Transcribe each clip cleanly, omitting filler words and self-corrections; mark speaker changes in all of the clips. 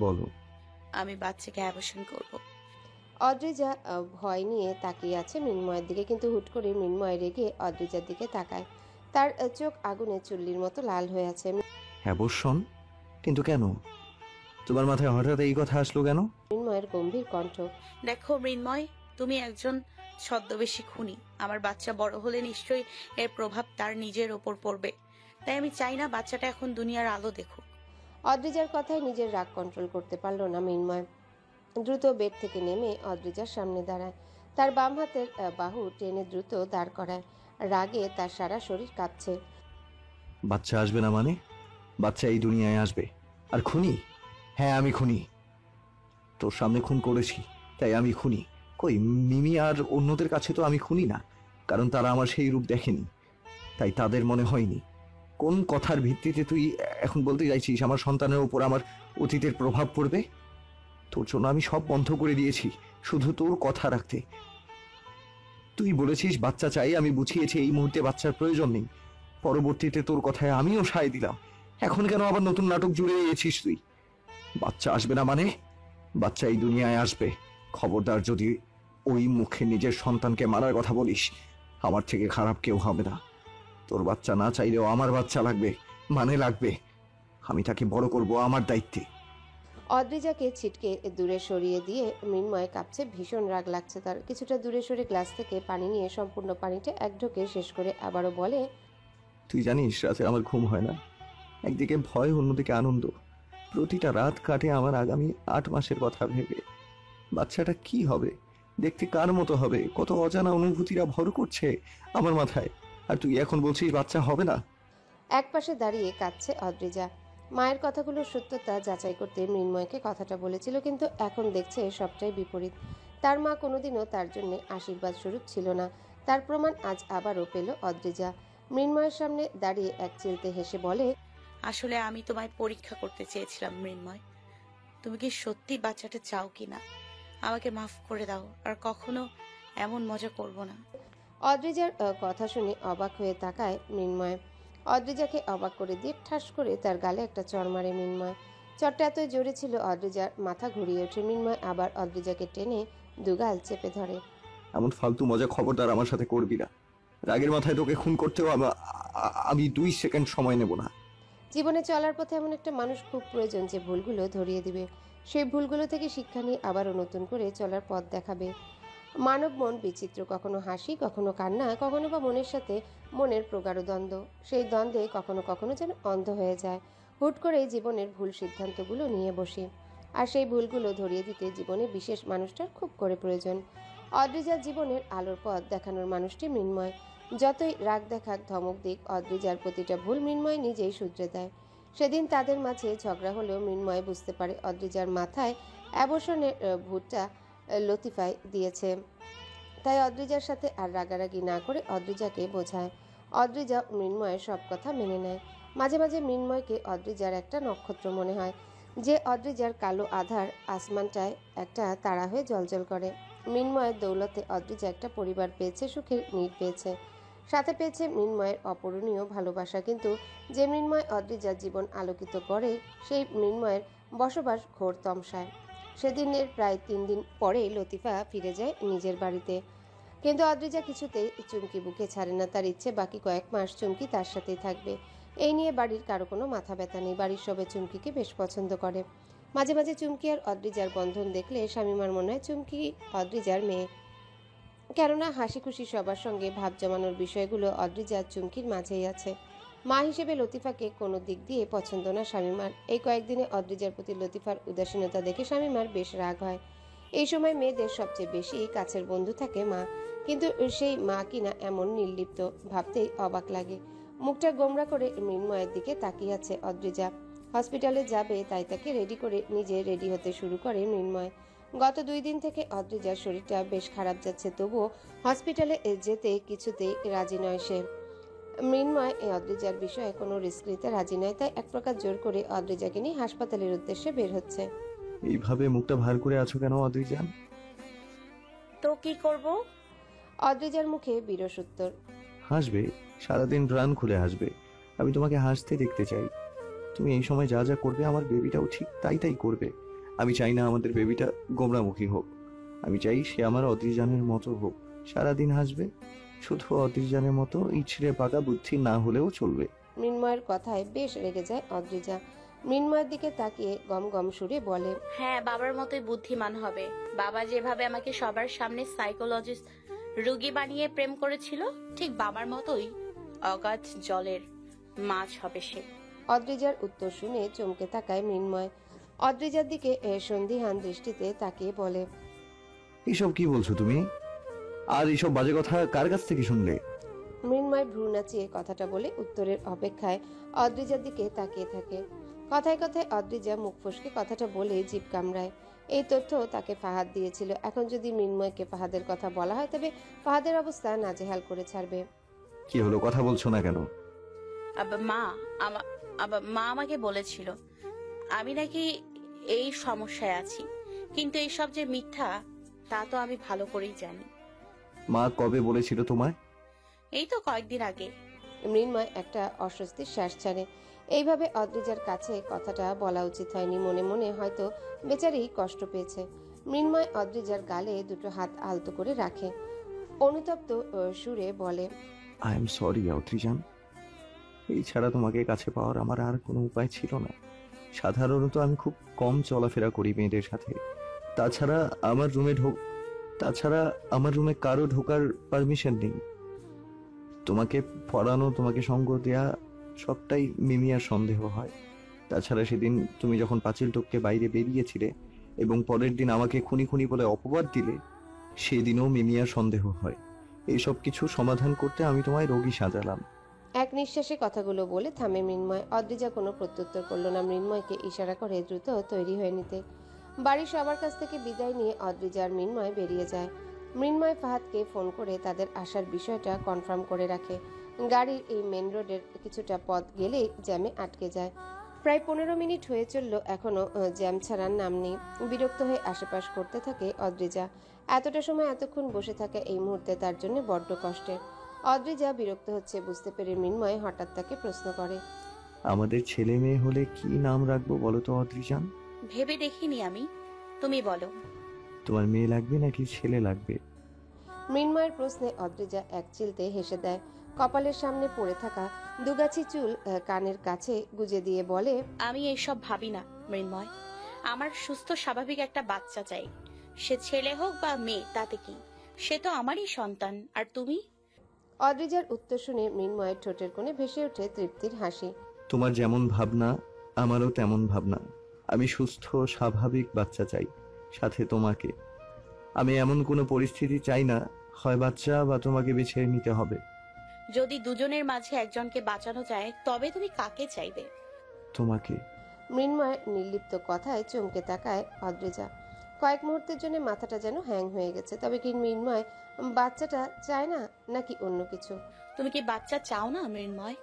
Speaker 1: বলো।
Speaker 2: আমি বাচ্চাকে অ্যাবর্শন করব।
Speaker 3: অদ্রিজা ভয় নিয়ে তাকিয়ে আছে মৃন্ময়ের দিকে, কিন্তু হুট করে মৃন্ময় রেগে অদ্রিজার দিকে তাকায়। তার চোখ আগুনে চুল্লির মতো লাল হয়ে আছে।
Speaker 1: অ্যাবর্শন? কিন্তু কেন? তোমার মাথায় হঠাৎ এই কথা আসলো কেন?
Speaker 3: মৃন্ময়ের গম্ভীর কণ্ঠ।
Speaker 2: দেখো মৃন্ময়, তুমি একজন ছদ্মবেশী খুনি। আমার বাচ্চা বড় হলে নিশ্চয়ই এর প্রভাব তার নিজের ওপর পড়বে। তাই আমি চাই না বাচ্চাটা এখন দুনিয়ার আলো দেখুক।
Speaker 3: অদ্রিজার কথায় নিজের রাগ কন্ট্রোল করতে পারল না মৃন্ময়। দ্রুত বেড থেকে নেমে অদ্রিজার সামনে দাঁড়ায়। তার বাম হাতের বাহু টেনে দ্রুত দাঁড় করায়। রাগে তার সারা শরীর কাঁপছে।
Speaker 1: বাচ্চা আসবে না মানে? বাচ্চা এই দুনিয়ায় আসবে। আর খুনি? হ্যাঁ, আমি খুনি। তোর সামনে খুন করেছি, তাই আমি খুনি। কই, মিমি আর অন্যদের কাছে তো আমি খুনি না, কারণ তারা আমার সেই রূপ দেখেনি, তাই তাদের মনে হয়নি। কোন কথার ভিত্তিতে তুই এখন বলতে চাইছিস আমার সন্তানের উপর আমার অতীতের প্রভাব পড়বে? তোর জন্য আমি সব বন্ধ করে দিয়েছি, শুধু তোর কথা রাখতে। তুই বলেছিস বাচ্চা চাই, আমি বুঝিয়েছি এই মুহূর্তে বাচ্চার প্রয়োজন নেই। পরবর্তীতে তোর কথায় আমিও সায় দিলাম। এখন কেন আবার নতুন নাটক জুড়ে দিয়েছিস তুই? বাচ্চা আসবে না মানে? বাচ্চা এই দুনিয়ায় আসবে। খবরদার যদি ওই মুখে নিজের সন্তানকে মারার কথা বলিস, আমার থেকে খারাপ কেউ হবে না। তোর বাচ্চা না চাইলেও আমার বাচ্চা লাগবে, মানে লাগবে। আমি তাকে বড় করব আমার দায়িত্বে।
Speaker 3: অদ্রিজাকে ছিটকে দূরে সরিয়ে দিয়ে মৃন্ময় কাঁপছে, ভীষণ রাগ লাগছে তার। কিছুটা দূরে সরে গ্লাস থেকে পানি নিয়ে সম্পূর্ণ পানিটা এক ঢোকে শেষ করে আবারও বলে,
Speaker 1: তুই জানিস রাতে আমার ঘুম হয় না। একদিকে ভয়, অন্যদিকে আনন্দ। প্রতিটা রাত কাটে আমার আগামী 8 মাসের কথা ভেবে। বাচ্চাটা কি হবে, দেখতে কার মতো হবে, কত অজানা অনুভূতিরা ভর করছে আমার মাথায়। আর তুই এখন বলছিস বাচ্চা হবে না?
Speaker 3: একপাশে দাঁড়িয়ে কাঁদছে অদ্রিজা। মায়ের কথাগুলোর সত্যতা যাচাই করতে মৃন্ময়কে কথাটা বলেছিল, কিন্তু এখন দেখছে সবটাই বিপরীত। তার মা কোনোদিনও তার জন্য আশীর্বাদ স্বরূপ ছিল না, তার প্রমাণ আজ আবারও পেল অদ্রিজা। মৃন্ময়ের সামনে দাঁড়িয়ে এক চিলতে হেসে বলে,
Speaker 2: আসলে আমি তোমায় পরীক্ষা করতে চেয়েছিলাম মৃন্ময়, তুমি কি সত্যি বাচ্চাটা চাও কিনা। আমাকে মাফ করে দাও, আর কখনো এমন মজা করব না।
Speaker 3: অদ্রিজার কথা শুনে অবাক হয়ে তাকায় মৃন্ময়। অদ্রিজাকে অবাক করে দিয়ে ঠাস করে তার গালে একটা চড় মারে মৃন্ময়। চড়টা এতই জোরে ছিল অদ্রিজার মাথা ঘুরিয়ে ওঠে। মৃন্ময় আবার অদ্রিজাকে টেনে দুগাল চেপে ধরে।
Speaker 1: এমন ফালতু মজা খবরদার আমার সাথে করবি না। রাগের মাথায় তোকে খুন করতেও আমি 2 সেকেন্ড সময় নেব না।
Speaker 3: জীবনে চলার পথে এমন একটা মানুষ খুব প্রয়োজন যে ভুলগুলো ধরিয়ে দিবে, সেই ভুলগুলো থেকে শিক্ষা নিয়ে আবারও নতুন করে চলার পথ দেখাবে। মানব মন বিচিত্র, কখনো হাসি, কখনো কান্না, কখনো বা মনের সাথে মনের প্রগাঢ় দ্বন্দ্ব। সেই দ্বন্দ্বে কখনো কখনো যেন অন্ধ হয়ে যায়। হুট করে জীবনের ভুল সিদ্ধান্তগুলো নিয়ে বসি, আর সেই ভুলগুলো ধরিয়ে দিতে জীবনে বিশেষ মানুষটার খুব করে প্রয়োজন। অদ্রিজার জীবনের আলোর পথ দেখানোর মানুষটি মৃন্ময়। যতই রাগ দেখাক, ধমক দিক, অদ্রিজার প্রতিটা ভুল মৃন্ময় নিজেই শুধরে দেয়। সেদিন তাদের মাঝে ঝগড়া হলেও মৃন্ময় বুঝতে পারে অদ্রিজার মাথায় অ্যাবর্শনের ভূতটা লতিফাই দিয়েছে। তাই অদ্রিজার সাথে আর রাগারাগি না করে অদ্রিজাকে বোঝায়। অদ্রিজা মৃন্ময়ের সব কথা মেনে নেয়। মাঝে মাঝে মৃন্ময়কে অদ্রিজার একটা নক্ষত্র মনে হয়, যে অদ্রিজার কালো আধার আসমানটায় একটা তারা হয়ে জ্বলজ্বল করে। মৃন্ময়ের দৌলতে অদ্রিজা একটা পরিবার পেয়েছে, সুখের নীড় পেয়েছে, সাথে পেয়েছে মৃন্ময়ের অপূরণীয় ভালোবাসা। কিন্তু যে মৃন্ময় অদ্রিজার জীবন আলোকিত করে, সেই মৃন্ময়ের বসবাস ঘোর তমসায়। সেদিনের প্রায় 3 দিন পরেই লতিফা ফিরে যায় নিজের বাড়িতে, কিন্তু অদ্রিজা কিছুতেই চুমকি বুকে ছাড়ে না। তার ইচ্ছে বাকি কয়েক মাস চুমকি তার সাথেই থাকবে। এই নিয়ে বাড়ির কারো কোনো মাথা ব্যথা নেই। বাড়ির সবাই চুমকিকে বেশ পছন্দ করে। মাঝে মাঝে চুমকি আর অদ্রিজার বন্ধন দেখলে শামীমার মনে হয় চুমকি অদ্রিজার মেয়ে, কেননা হাসি খুশি সবার সঙ্গে ভাব জমানোর বিষয়গুলো অদ্রিজার চুমকির মাঝেই আছে। মা হিসেবে লতিফাকে কোনো দিক দিয়ে পছন্দ না শামীমার। এই কয়েকদিনে অদ্রিজার প্রতি লতিফার উদাসীনতা দেখে শামীমার বেশ রাগ হয়। এই সময় মেয়েদের সবচেয়ে বেশি কাছের বন্ধু থাকে মা, কিন্তু সেই মা কিনা এমন নির্লিপ্ত, ভাবতেই অবাক লাগে। মুখটা গোমরা করে মৃন্ময়ের দিকে তাকিয়ে আছে অদ্রিজা। হসপিটালে যাবে, তাই তাকে রেডি করে নিজে রেডি হতে শুরু করে মৃন্ময়। গত 2 দিন থেকে অদ্রিজার শরীরটা বেশ খারাপ যাচ্ছে, তবুও হসপিটালে যেতে কিছুতেই রাজি নয় সে। মৃন্ময় অদ্রিজার বিষয়ে কোনো রিস্ক নিতে রাজি নয়, তাই এক প্রকার জোর করে অদ্রিজাকে নিয়ে হাসপাতালের উদ্দেশ্যে বের হচ্ছে।
Speaker 1: এইভাবে মুখটা ভার করে আছো কেন অদ্রিজান?
Speaker 2: তো কি করব?
Speaker 3: অদ্রিজার মুখে বিরস উত্তর।
Speaker 1: হাসবে, সারাদিন প্রাণ খুলে হাসবে। আমি তোমাকে হাসতে দেখতে চাই। তুমি এই সময় যা যা করবে আমার বেবিটাও ঠিক তাই তাই করবে। আমি চাই না আমাদের বেবিটা গোমরামুখী হোক। আমি চাই সে আমার অদ্রিজানের মতো হোক, সারাদিন হাসবে, শুধু অদ্রিজানের মতো ইছড়ে পাকা বুদ্ধি না হলেও চলবে।
Speaker 3: মৃন্ময়ের কথায় বেশ রেগে যায় অদ্রিজা। মৃন্ময়ের দিকে তাকিয়ে গম গম সুরে বলে,
Speaker 2: হ্যাঁ, বাবার মতোই বুদ্ধিমান হবে। বাবা যেভাবে আমাকে সবার সামনে সাইকোলজিস্ট রুগী বানিয়ে প্রেম করেছিল, ঠিক বাবার মতোই অগাধ জলের মাছ হবে সে।
Speaker 3: অদ্রিজার উত্তর শুনে চমকে তাকায় মৃন্ময়। অদ্রিজার দিকে সন্দিহান দৃষ্টিতে তাকিয়ে বলে,
Speaker 1: এইসব কি বলছো তুমি? আর এইসব বাজে কথা কার কাছ থেকে শুনলে?
Speaker 3: মৃন্ময় ভ্রু নাচিয়ে কথাটা বলে উত্তরের অপেক্ষায় অদ্রিজার দিকে তাকিয়ে থাকে। কথায় কথায় অদ্রিজা মুখ ফসকে কথাটা বলে জিভ কামড়ায়। এই তথ্য তাকে ফাহাদ দিয়েছিল। এখন যদি মৃন্ময়কে ফাহাদের কথা বলা হয় তবে ফাহাদের অবস্থা নাজেহাল করে ছাড়বে।
Speaker 1: কি হলো, কথা বলছো না কেন?
Speaker 2: মা আমাকে বলেছিল আমি নাকি এই সমস্যায় আছি, কিন্তু এইসব যে মিথ্যা তা তো আমি ভালো করেই জানি।
Speaker 1: মা কবে বলেছিল তোমায়?
Speaker 2: এই তো কয়েকদিন আগে।
Speaker 3: মৃন্ময় একটা অস্বস্তির শ্বাস ছাড়ে। এইভাবে অদ্রিজার কাছে কথাটা বলা উচিত হয়নি। মনে মনে হয়তো বেচারি কষ্ট পেয়েছে। মৃন্ময় অদ্রিজার গালে দুটো হাত আলতো করে রাখে, অনুতপ্ত সুরে বলে,
Speaker 1: আই এম সরি অদ্রিজান। এই ছাড়া তোমাকে কাছে পাওয়ার আমার আর কোনো উপায় ছিল না। সাধারণত আমি খুব কম চলাফেরা করি মেয়েদের সাথে। তাছাড়া আমার রুমে কারো ঢোকার পারমিশন নেই। তোমাকে পড়ানো, তোমাকে সঙ্গ দেয়া সবটাই মিমিয়ার সন্দেহ হয়। তাছাড়া সেদিন তুমি যখন পাঁচিল টপকে বাইরে বেরিয়েছিলে এবং পরের দিন আমাকে খুনি খুনি বলে অপবাদ দিলে, সেদিনও মিমিয়ার সন্দেহ হয়। এইসব কিছু সমাধান করতে আমি তোমায় রোগী সাজালাম।
Speaker 3: এক নিঃশ্বাসে কথাগুলো বলে থামে মৃন্ময়। অদ্রিজা কোনো প্রত্যুত্তর করল না। মৃন্ময়কে ইশারা করে দ্রুত তৈরি হয়ে নিতে। বাড়ির সবার কাছ থেকে বিদায় নিয়ে অদ্রিজা আর মৃন্ময় বেরিয়ে যায়। মৃন্ময় ফাহাদকে ফোন করে তাদের আসার বিষয়টা কনফার্ম করে রাখে। গাড়ির এই মেন রোডের কিছুটা পথ গেলেই জ্যামে আটকে যায়। প্রায় 15 মিনিট হয়ে চলল, এখনো জ্যাম ছাড়ার নাম নেই। বিরক্ত হয়ে আশেপাশ করতে থাকে অদ্রিজা। এতটা সময় এতক্ষণ বসে থাকা এই মুহূর্তে তার জন্য বড্ড কষ্টের। অদ্রিজা বিরক্ত হচ্ছে বুঝতে পেরে মৃন্ময় হঠাৎ তাকে প্রশ্ন করে,
Speaker 1: আমাদের ছেলে মেয়ে হলে কি নাম রাখবো বলো তো অদ্রিজান?
Speaker 2: ভেবে দেখিনি আমি, তুমি বলো।
Speaker 1: তোমার মেয়ে লাগবে নাকি ছেলে লাগবে?
Speaker 3: মৃন্ময়ের প্রশ্নে অদ্রিজা এক চিলতে হেসে দেয়। কপালের সামনে পড়ে থাকা দুগাছি চুল কানের কাছে গুজে দিয়ে বলে,
Speaker 2: আমি এইসব ভাবি না মৃন্ময়। আমার সুস্থ স্বাভাবিক একটা বাচ্চা চাই। সে ছেলে হোক বা মেয়ে তাতে কি, সে তো আমারই সন্তান। আর তুমি?
Speaker 3: অদ্রিজার উত্তর শুনে মৃন্ময়ের ঠোঁটের কোণে ভেসে ওঠে তৃপ্তির হাসি।
Speaker 1: তোমার যেমন ভাবনা আমারও তেমন ভাবনা। আমি সুস্থ স্বাভাবিক বাচ্চা চাই, সাথে তোমাকে। আমি এমন কোনো পরিস্থিতি চাই না হয় বাচ্চা বা তোমাকে বেছে নিতে হবে।
Speaker 2: যদি দুজনের মাঝে একজনকে বাঁচানো যায় তবে তুমি কাকে চাইবে?
Speaker 1: তোমাকে।
Speaker 3: মৃন্ময়ের নির্লিপ্ত কথায় চমকে তাকায় অদ্রিজা। কয়েক মুহূর্তের জন্য মাথাটা যেন হ্যাং হয়ে গেছে। তবে কি মৃন্ময় বাচ্চাটা চায় না নাকি অন্য কিছু?
Speaker 2: তুমি কি বাচ্চা চাও না মৃন্ময়?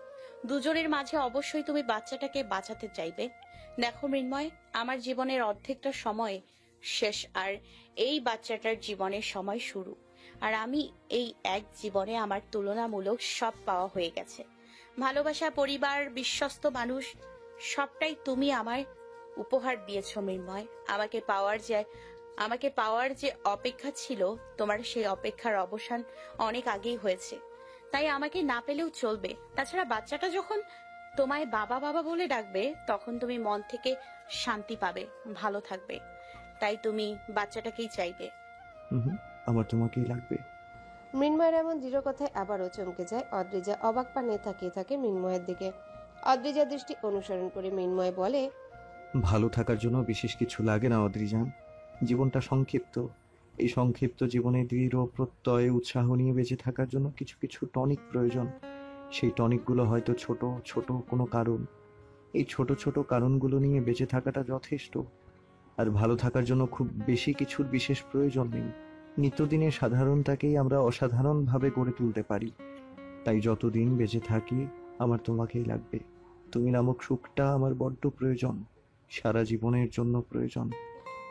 Speaker 2: দুজনের মাঝে অবশ্যই তুমি বাচ্চাটাকে বাঁচাতে চাইবে। দেখো মৃন্ময়, আমার জীবনের অর্ধেকটা সময় শেষ, আর এই বাচ্চাটার জীবনের সময় শুরু। আর আমি এই এক জীবনে আমার তুলনামূলক সব পাওয়া হয়ে গেছে। ভালোবাসা, পরিবার, বিশ্বস্ত মানুষ, সবটাই তুমি আমায় উপহার দিয়েছ মৃন্ময়। আমাকে পাওয়ার যে অপেক্ষা ছিল, তোমার সেই অপেক্ষার অবসান অনেক আগেই হয়েছে। তাই আমাকে না পেলেও চলবে। তাছাড়া বাচ্চাটা যখন তোমায় বাবা বাবা বলে ডাকবে তখন তুমি মন থেকে শান্তি পাবে, ভালো থাকবে। তাই তুমি বাচ্চাটাকেই চাইবে।
Speaker 1: আমার তোমাকেই লাগবে।
Speaker 3: মৃন্ময়ের এমন দৃঢ় কথায় আবারও চমকে যায় অদ্রিজা। অবাক পানে তাকিয়ে থাকে মৃন্ময়ের দিকে। অদ্রিজা দৃষ্টি অনুসরণ করে মৃন্ময় বলে,
Speaker 1: ভালো থাকার জন্য বিশেষ কিছু লাগে না অদ্রিজান। জীবনটা সংক্ষিপ্ত। এই সংক্ষিপ্ত জীবনে দৃঢ় প্রত্যয় উৎসাহ নিয়ে বেঁচে থাকার জন্য কিছু কিছু টনিক প্রয়োজন। সেই টনিকগুলো হয়তো ছোট ছোট কোনো কারণ। এই ছোট ছোট কারণগুলো নিয়ে বেঁচে থাকাটা যথেষ্ট। আর ভালো থাকার জন্য খুব বেশি কিছুর বিশেষ প্রয়োজন নেই। নিত্যদিনের সাধারণটাকেই আমরা অসাধারণভাবে গড়ে তুলতে পারি। তাই যতদিন বেঁচে থাকি আমার তোমাকেই লাগবে। তুমি নামক সুখটা আমার বড্ড প্রয়োজন, সারা জীবনের জন্য প্রয়োজন।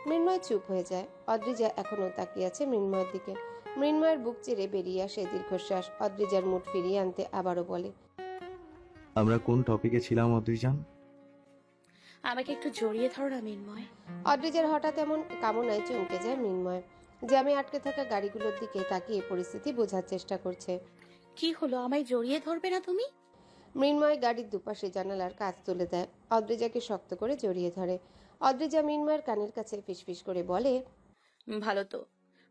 Speaker 3: মৃন্ময় চুপ হয়ে যায়। অদ্রিজা এখনো তাকিয়ে আছে মৃন্ময়ের দিকে। মৃন্ময়ের বুক চিরে বেরিয়ে আসে দীর্ঘশ্বাস। অদ্রিজার মুড ফিরিয়ে আনতে আবারও বলে,
Speaker 1: আমরা কোন টপিকে ছিলাম অদ্রিজান?
Speaker 2: আমাকে একটু জড়িয়ে ধরো না মৃন্ময়।
Speaker 3: অদ্রিজার হঠাৎ এমন কামনায় চমকে যায় মৃন্ময়। জ্যামে আটকে থাকা গাড়িগুলোর দিকে তাকিয়ে পরিস্থিতি বোঝার চেষ্টা করছে।
Speaker 2: কি হলো, আমায় জড়িয়ে ধরবে না তুমি?
Speaker 3: মৃন্ময় গাড়ির দুপাশে জানালার কাজ তুলে দেয়, অদ্রিজাকে শক্ত করে জড়িয়ে ধরে। অদ্রিজা মৃন্ময়ের কানের কাছে ফিসফিস করে বলে,
Speaker 2: ভালো তো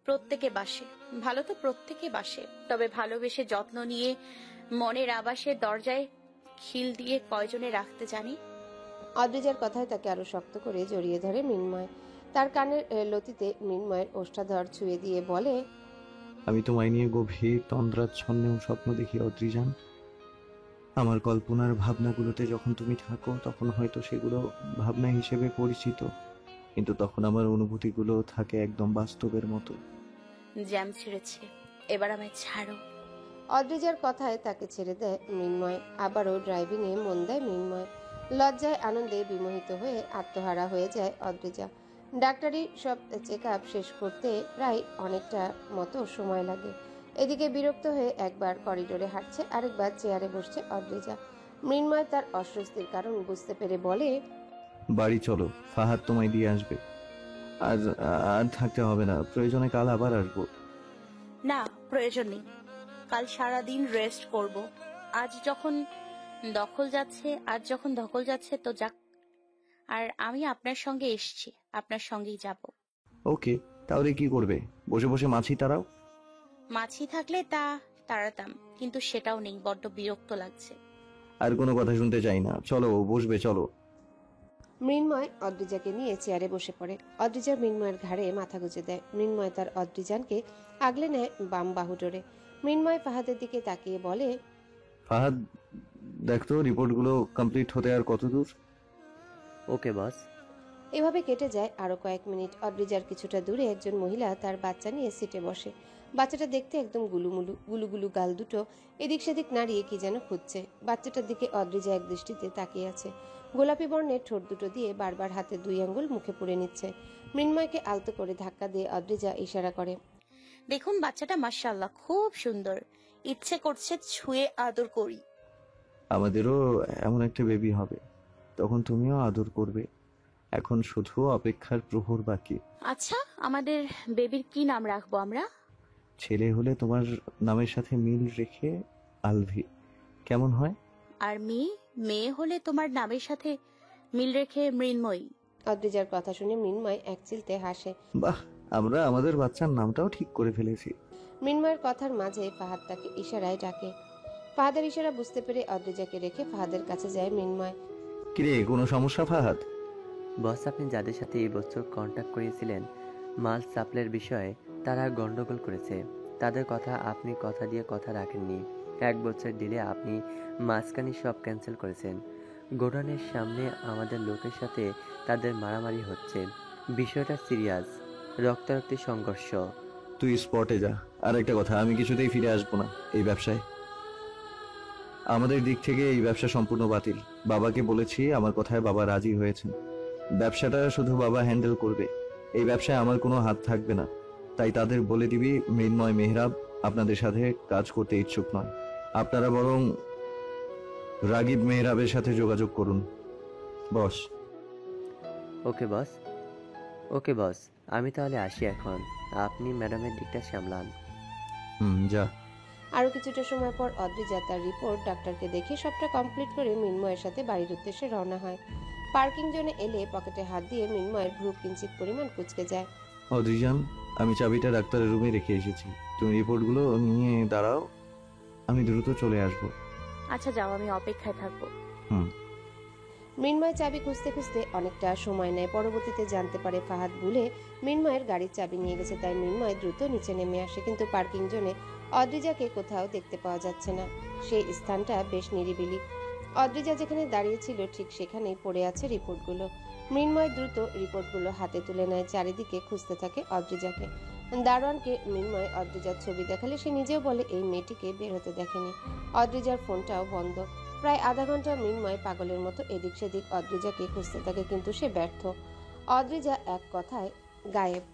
Speaker 2: প্রত্যেকে বাসে, ভালো তো প্রত্যেকে বাসে, তবে ভালোবেসে যত্ন নিয়ে মনের আবাসের দরজায় খিল দিয়ে কয়জনে রাখতে জানি।
Speaker 3: অদ্রিজার কথায় তাকে আরো শক্ত করে জড়িয়ে ধরে মৃন্ময়। তার কানের লতিতে মৃন্ময়ের ওষ্ঠাধর ছুঁয়ে দিয়ে বলে,
Speaker 1: আমি তোমায় নিয়ে গভীর তন্দ্রাচ্ছন্নেও স্বপ্ন দেখি অদ্রিজান। আমার কল্পনার ভাবনাগুলোতে যখন তুমি থাকো তখন হয়তো সেগুলো ভাবনা হিসেবে পরিচিত, কিন্তু তখন আমার অনুভূতিগুলো থাকে একদম বাস্তবের মতো।
Speaker 2: জ্যাম ছেড়েছে, এবার আমায় ছাড়ো।
Speaker 3: অদ্রিজার কথায় তাকে ছেড়ে দেয় মৃন্ময়। আবারও ড্রাইভিংয়ে মন দেয় মৃন্ময়। লজ্জায় আনন্দে বিমোহিত হয়ে আত্মহারা হয়ে যায় অদ্রিজা। ডাক্তারি সব চেক আপ শেষ করতে প্রায় অনেকটা মতো সময় লাগে। এদিকে বিরক্ত হয়ে একবার করিডোরে হাঁটছে, আরেকবার চেয়ারে বসছে অদ্রিজা। মৃন্ময় তার অস্বস্তির কারণ বুঝতে পেরে বলে,
Speaker 1: বাড়ি চলো, ফাহাদ তোমায় দিয়ে আসবে। আর আর থাকতে হবে না, প্রয়োজনে কাল আবার আসবো।
Speaker 2: না, প্রয়োজন নেই, কাল সারাদিন রেস্ট করব। আজ যখন ধকল যাচ্ছে তো যাক। আর আমি আপনার সঙ্গে এসেছি, আপনার সঙ্গেই যাব।
Speaker 1: ওকে, তাহলে কি করবে? বসে বসে মাছি তাড়াও?
Speaker 2: মাছি থাকলে তা তাড়াতাম, কিন্তু সেটাও নেই, বড্ড বিরক্ত লাগছে।
Speaker 1: আর কোনো কথা শুনতে চাই না, চলো বসবে, চলো।
Speaker 3: মৃন্ময় অদ্রিজাকে নিয়ে চেয়ারে বসে পড়ে। অদ্রিজা মৃন্ময়ের ঘাড়ে মাথা গুঁজে দেয়। মৃন্ময় তার অদ্রিজানকে আগলে নেয় বাম বাহু ডোরে। মৃন্ময় ফাহাদের দিকে তাকিয়ে বলে,
Speaker 1: ফাহাদ, দেখতো রিপোর্টগুলো কমপ্লিট হতে আর কত দূর?
Speaker 4: ওকে বস।
Speaker 3: এভাবে কেটে যায় আরো কয়েক মিনিট। অদ্রিজার কিছুটা দূরে একজন মহিলা তার বাচ্চা নিয়ে সিটে বসে। বাচ্চাটা দেখতে একদম গুলুগুলু গাল দুটো এদিক সেদিক নাড়িয়ে কি যেন খুঁজছে। বাচ্চাটার দিকে অদ্রিজা এক দৃষ্টিতে তাকিয়ে আছে। গোলাপি বর্ণের ঠোঁট দুটো দিয়ে বারবার হাতে 2 আঙ্গুল মুখে পুরে নিচ্ছে। মৃন্ময়কে আলতো করে ধাক্কা দিয়ে অদ্রিজা ইশারা করে,
Speaker 2: দেখুন বাচ্চাটা, মাশাআল্লাহ খুব সুন্দর, ইচ্ছে করছে ছুঁয়ে আদর করি।
Speaker 1: আমাদেরও এমন একটা বেবি হবে, তখন তুমিও আদর করবে। এখন শুধু অপেক্ষার প্রহর বাকি।
Speaker 2: আচ্ছা, আমাদের বেবির কি নাম রাখবো আমরা?
Speaker 1: ছেলে হলে তোমার নামের সাথে মিল রেখে আলভি, কেমন হয়?
Speaker 2: আর মেয়ে হলে তোমার নামের সাথে মিল রেখে মৃন্ময়ী।
Speaker 3: অদ্রিজার কথা শুনে মৃন্ময় এক চিলতে হাসে।
Speaker 1: বাহ, আমরা আমাদের বাচ্চার নামটাও ঠিক করে ফেলেছি।
Speaker 3: মৃন্ময়ের কথার মাঝে ফাহাদ তাকে ইশারায় ডাকে। ফাহাদের ইশারা বুঝতে পেরে অদ্রিজাকে রেখে ফাহাদের কাছে যায় মৃন্ময়।
Speaker 1: কিরে, কোনো সমস্যা ফাহাদ?
Speaker 4: বস, আপনি যাদের সাথে এই বছর কন্ট্যাক্ট করিয়েছিলেন মাল সাপ্লাইয়ের বিষয়ে, তারা গন্ডগোল করেছে। তাদের কথা আপনি কথা দিয়ে কথা রাখেননি। 1 বছর দিলে আপনি মাঝখানে সব ক্যান্সেল করেছেন। গোডাউনের সামনে আমাদের লোকের সাথে তাদের মারামারি হচ্ছে। বিষয়টা সিরিয়াস, রক্তারক্তি সংঘর্ষ।
Speaker 1: তুই স্পটে যা। আর একটা কথা, আমি কিছুতেই ফিরে আসবো না এই ব্যবসায়। আমাদের দিক থেকে এই ব্যবসা সম্পূর্ণ বাতিল। বাবাকে বলেছি, আমার কথায় বাবা রাজি হয়েছেন। ব্যবসাটা শুধু বাবা হ্যান্ডেল করবে, এই ব্যবসায় আমার কোনো হাত থাকবে না। তাই তাদের বলে দিবি মৃন্ময় মেহরাব আপনাদের সাথে কাজ করতে ইচ্ছুক নয়। আপনারা বরং রাগিব মেহরাবের সাথে যোগাযোগ করুন। বস।
Speaker 4: ওকে বস। ওকে বস, আমি তাহলে আসি এখন। আপনি ম্যাডামের দিকটা সামলান।
Speaker 1: যা।
Speaker 3: আরো কিছুটা সময় পর অদ্রিজা তার রিপোর্ট ডাক্তারকে দেখে সবটা কমপ্লিট করে মৃন্ময়ের সাথে বাড়ির উদ্দেশ্যে রওনা হয়। পার্কিং জোনে এলে পকেটে হাত দিয়ে মৃন্ময়ের ভ্রু কিঞ্চিত পরিমাণ কুঁচকে যায়।
Speaker 1: অদ্রিজান, আমি চাবিটা ডাক্তারের রুমে রেখে এসেছি, তুমি রিপোর্টগুলো নিয়ে দাঁড়াও, আমি দ্রুত চলে আসবো।
Speaker 2: আচ্ছা যাও, আমি অপেক্ষায় থাকবো।
Speaker 3: মৃন্ময় চাবি খুঁজতে খুঁজতে অনেকটা সময় নেয়। পরবর্তীতে জানতে পারে ফাহাদ ভুলে মৃন্ময়ের গাড়ির চাবি নিয়ে গেছে। তাই মৃন্ময় দ্রুত নিচে নেমে আসে, কিন্তু পার্কিং জোনে অদ্রিজাকে কোথাও দেখতে পাওয়া যাচ্ছে না। সেই স্থানটা বেশ নিরিবিলি। অদ্রিজা যেখানে দাঁড়িয়েছিল ঠিক সেখানেই পড়ে আছে রিপোর্টগুলো। মৃন্ময় দ্রুত রিপোর্টগুলো হাতে তুলে নেয়, চারিদিকে খুঁজতে থাকে অদ্রিজাকে। দারোয়ানকে মৃন্ময় অদ্রিজার ছবি দেখালে সে নিজেও বলে এই মেয়েটিকে বের হতে দেখেনি। অদ্রিজার ফোনটাও বন্ধ। প্রায় আধা ঘন্টা মৃন্ময় পাগলের মতো এদিক সেদিক অদ্রিজাকে খুঁজতে থাকে, কিন্তু সে ব্যর্থ। অদ্রিজা এক কথায় গায়েব।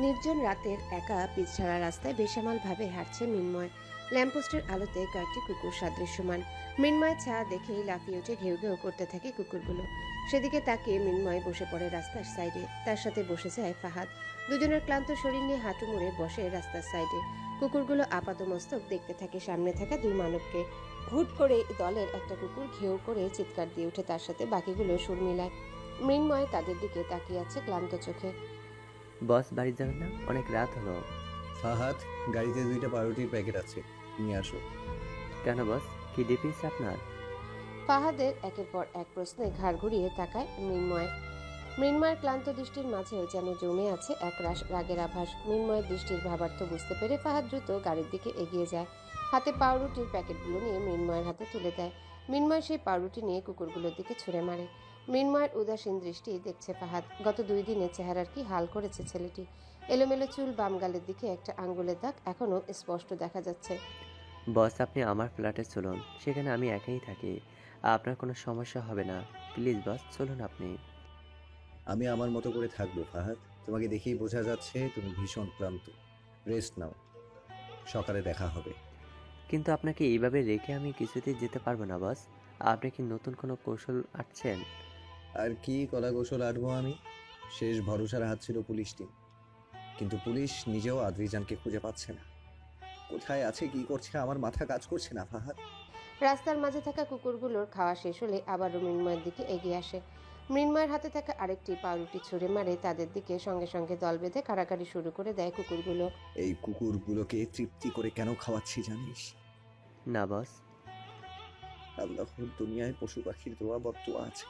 Speaker 3: নির্জন রাতের একা পিছছাড়া রাস্তায় বেসামাল ভাবে হাঁটছে মৃন্ময়। ল্যাম্পপোস্টের আলোতে কয়েকটি কুকুর সাদৃশ্যমান। মৃন্ময় ছা দেখেই লাফিয়ে উঠে ঘেউ ঘেউ করতে থাকে কুকুরগুলো। সেদিকে তাকিয়ে মৃন্ময় বসে পড়ে রাস্তার সাইডে। তার সাথে বসে যায় ফাহাদ। দুজনের ক্লান্ত শরীর নিয়ে হাঁটু মুড়ে বসে রাস্তার সাইডে। কুকুরগুলো আপাতমস্তক দেখতে থাকে সামনে থাকা দুই মানবকে। হুট করে দলের একটা কুকুর ঘেউ করে চিৎকার দিয়ে উঠে তার সাথে বাকিগুলো সুর মিলায়। মৃন্ময় তাদের দিকে তাকিয়ে আছে ক্লান্ত চোখে।
Speaker 4: বস বাড়ি যাবেন না? অনেক রাত হলো।
Speaker 1: ফাহাদ, গাড়িতে 2টা পাউরুটির প্যাকেট আছে, নিয়ে আসো।
Speaker 4: কেন বস, কি ডিপিস আপনার?
Speaker 3: ফাহাদের একের পর এক প্রশ্নে ঘাড় ঘুরিয়ে তাকায় মৃন্ময়। মৃন্ময়ের ক্লান্ত দৃষ্টির মাঝেও যেন জমে আছে এক রাগের আভাস। মৃন্ময়ের দৃষ্টির ভাবার্থ বুঝতে পেরে ফাহাদ দ্রুত গাড়ির দিকে এগিয়ে যায়। হাতে পাউরুটির প্যাকেটগুলো নিয়ে মৃন্ময়ের হাতে তুলে দেয়। মৃন্ময় সেই পাউরুটি নিয়ে কুকুরগুলোর দিকে ছুঁড়ে মারে। মৃন্ময়ের উদাসীন দৃষ্টি দেখছে ফাহাদ। গত 2 দিনে চেহারার কি হাল করেছে ছেলেটি। এলোমেলো চুল, বাম গালের দিকে একটা আঙ্গুলের দাগ এখনো স্পষ্ট দেখা যাচ্ছে।
Speaker 4: বস আপনি আমার ফ্ল্যাটে চলুন, সেখানে আমি একাই থাকি, আপনার কোনো সমস্যা হবে না। প্লিজ বস, চলুন আপনি।
Speaker 1: আমি আমার মতো করে থাকবো ফাহাদ। তোমাকে দেখেই বোঝা যাচ্ছে তুমি ভীষণ ক্লান্ত। রেস্ট নাও, সকালে দেখা হবে।
Speaker 4: কিন্তু আপনাকে এইভাবে রেখে আমি কিছুতেই যেতে পারবো না বস। আপনি কি নতুন কোনো কৌশল আঁটছেন?
Speaker 1: আর কি কলা কৌশল আটবো আমি? শেষ ভরসার হাত ছিল পুলিশ টিম, কিন্তু পুলিশ নিজেও আদ্রিজানকে খুঁজে পাচ্ছে না। কোথায় আছে, কি করছে, আমার মাথা কাজ করছে না ফাহাদ।
Speaker 3: রাস্তার মাঝে থাকা কুকুরগুলোর খাওয়া শেষ হলে আবারও মৃন্ময়ের দিকে এগিয়ে আসে। মৃন্ময়ের হাতে থাকা আরেকটি পাউরুটি ছুঁড়ে মারে তাদের দিকে। সঙ্গে সঙ্গে দল বেঁধে কাড়াকাড়ি শুরু করে দেয় কুকুরগুলো।
Speaker 1: এই কুকুরগুলোকে তৃপ্তি করে কেন খাওয়াচ্ছি জানিস?
Speaker 4: না বস।
Speaker 1: আল্লাহর দুনিয়ায় পশু পাখির দোয়া বদদোয়া আছে।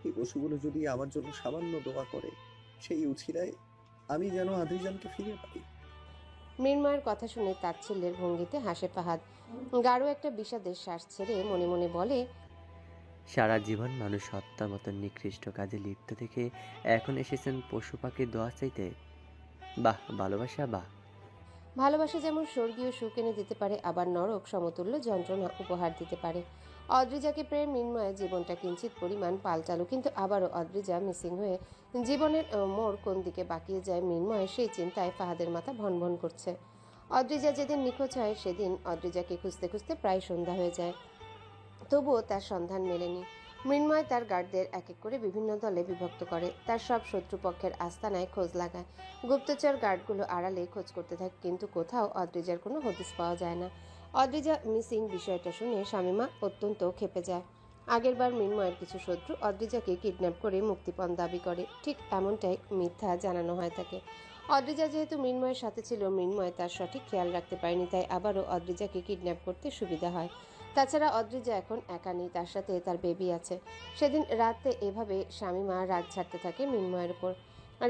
Speaker 1: এই পশুগুলো যদি আমার জন্য সামান্য দোয়া করে, সেই উছিলায় আমি যেন আদ্রিজানকে ফিরে পাই।
Speaker 3: মৃন্ময়ের কথা শুনে তাচ্ছিল্যের ভঙ্গিতে হাসে ফাহাদ। গাঢ় একটা বিষাদের শ্বাস ছেড়ে মনে মনে বলে,
Speaker 4: সারা জীবন মানুষ হত্যার মতো নিকৃষ্ট কাজে লিপ্ত থেকে এখন এসেছেন পশু পাখির দোয়া চাইতে। বাহ, ভালোবাসা বাহ।
Speaker 3: ভালোবাসা যেমন স্বর্গীয় সুখ এনে দিতে পারে, আবার নরক সমতুল্য যন্ত্রণা উপহার দিতে পারে। অদ্রিজাকে প্রেম মৃন্ময়ের জীবনটা কিঞ্চিত পরিমাণ পাল্টালো, কিন্তু আবারও অদ্রিজা মিসিং হয়ে জীবনের মোড় কোন দিকে বাঁকিয়ে যায় মৃন্ময় সেই চিন্তায় ফাহাদের মাথা ভনভন করছে। অদ্রিজা যেদিন নিখোঁজ হয় সেদিন অদ্রিজাকে খুঁজতে খুঁজতে প্রায় সন্ধ্যা হয়ে যায়। তবুও তার সন্ধান মেলেনি। মৃন্ময় তার গার্ডদের এক এক করে বিভিন্ন দলে বিভক্ত করে। তার সব শত্রুপক্ষের আস্তানায় খোঁজ লাগায়। গুপ্তচর গার্ডগুলো আড়ালে খোঁজ করতে থাকে, কিন্তু কোথাও অদ্রিজার কোনো হদিস পাওয়া যায় না। অদ্রিজা মিসিং বিষয়টা শুনে শামীমা অত্যন্ত ক্ষেপে যায়। আগেরবার মৃন্ময়ের কিছু শত্রু অদ্রিজাকে কিডন্যাপ করে মুক্তিপণ দাবি করে, ঠিক এমনটাই মিথ্যা জানানো হয় তাকে। অদ্রিজা যেহেতু মৃন্ময়ের সাথে ছিল, মৃন্ময় তার সঠিক খেয়াল রাখতে পারেনি, তাই আবারও অদ্রিজাকে কিডন্যাপ করতে সুবিধা হয়। তাছাড়া অদ্রিজা এখন একা নেই, তার সাথে তার বেবি আছে। সেদিন রাতে এভাবে শামীমা রাগ ছাড়তে থাকে মৃন্ময়ের উপর।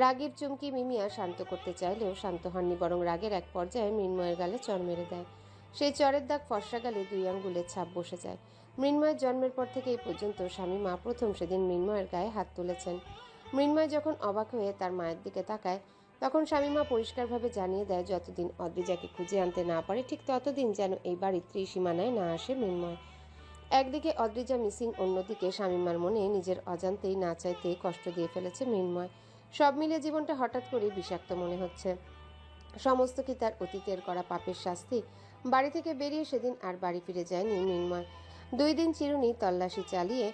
Speaker 3: রাগের চুমকি মিমিয়া শান্ত করতে চাইলেও শান্ত হননি, বরং রাগের এক পর্যায়ে মৃন্ময়ের গালে চড় মেরে দেয়। সেই চরের দাগ ফর্সা গালে 2 আঙ্গুলের ছাপ বসে যায়। মৃন্ময়ের জন্মের পর থেকে এই পর্যন্ত শামীমা প্রথম সেদিন মৃন্ময়ের গায়ে হাত তুলেছেন। মৃন্ময় যখন অবাক হয়ে তার মায়ের দিকে তাকায়, তখন শামীমা পরিষ্কারভাবে জানিয়ে দেয় যতদিন অদ্রিজাকে খুঁজে আনতে না পারে ঠিক ততদিন যেন এই বাড়ির ত্রিসীমানায় না আসে মৃন্ময়। একদিকে অদ্রিজা মিসিং, অন্যদিকে শামীমার মনে নিজের অজান্তেই না চাইতেই কষ্ট দিয়ে ফেলেছে মৃন্ময়। সব মিলিয়ে জীবনটা হঠাৎ করে বিষাক্ত মনে হচ্ছে। সমস্ত কি তার অতীতের করা পাপের শাস্তি? বাড়ি থেকে বেরিয়ে সেদিন আর বাড়ি ফিরে যায়নি মৃন্ময়। 2 দিন চিরুনি তল্লাশি চালিয়ে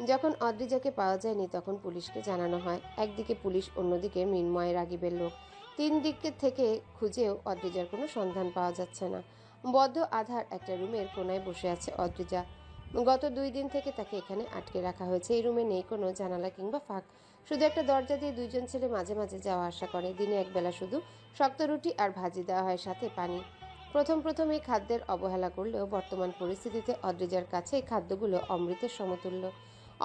Speaker 3: যখন অদ্রিজাকে পাওয়া যায়নি, তখন পুলিশকে জানানো হয়। একদিকে পুলিশ, অন্যদিকে মৃন্ময়ের রাগিবের লোক। 3 দিক থেকে খুঁজেও অদ্রিজার কোনো সন্ধান পাওয়া যাচ্ছে না। বদ্ধ আধার একটা রুমের কোনায় বসে আছে অদ্রিজা। গত 2 দিন থেকে তাকে এখানে আটকে রাখা হয়েছে। এই রুমে নেই কোনো জানালা কিংবা ফাঁক, শুধু একটা দরজা দিয়ে 2 জন ছেলে মাঝে মাঝে যাওয়া আসা করে। দিনে একবেলা শুধু শক্ত রুটি আর ভাজি দেওয়া হয়, সাথে পানি। প্রথম এই খাদ্যের অবহেলা করলেও বর্তমান পরিস্থিতিতে অদ্রিজার কাছে এই খাদ্যগুলো অমৃতের সমতুল্য।